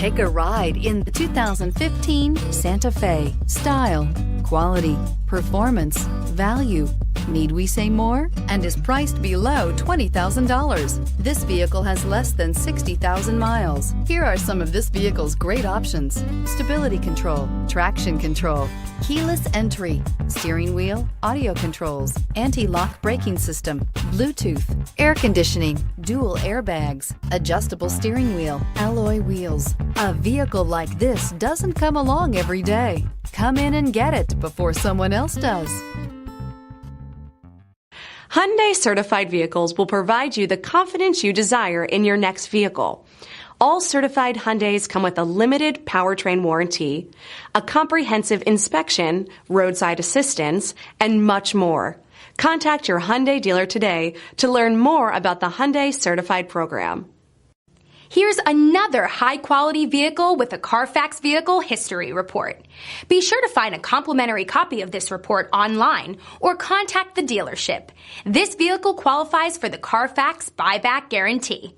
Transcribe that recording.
Take a ride in the 2015 Santa Fe. Style, quality, performance, value. Need we say more? And is priced below $20,000. This vehicle has less than 60,000 miles. Here are some of this vehicle's great options: stability control, traction control, keyless entry, steering wheel audio controls, anti-lock braking system, Bluetooth, air conditioning, dual airbags, adjustable steering wheel, alloy wheels. A vehicle like this doesn't come along every day. Come in and get it before someone else does. Hyundai certified vehicles will provide you the confidence you desire in your next vehicle. All certified Hyundais come with a limited powertrain warranty, a comprehensive inspection, roadside assistance, and much more. Contact your Hyundai dealer today to learn more about the Hyundai Certified program. Here's another high-quality vehicle with a Carfax Vehicle History Report. Be sure to find a complimentary copy of this report online or contact the dealership. This vehicle qualifies for the Carfax Buyback Guarantee.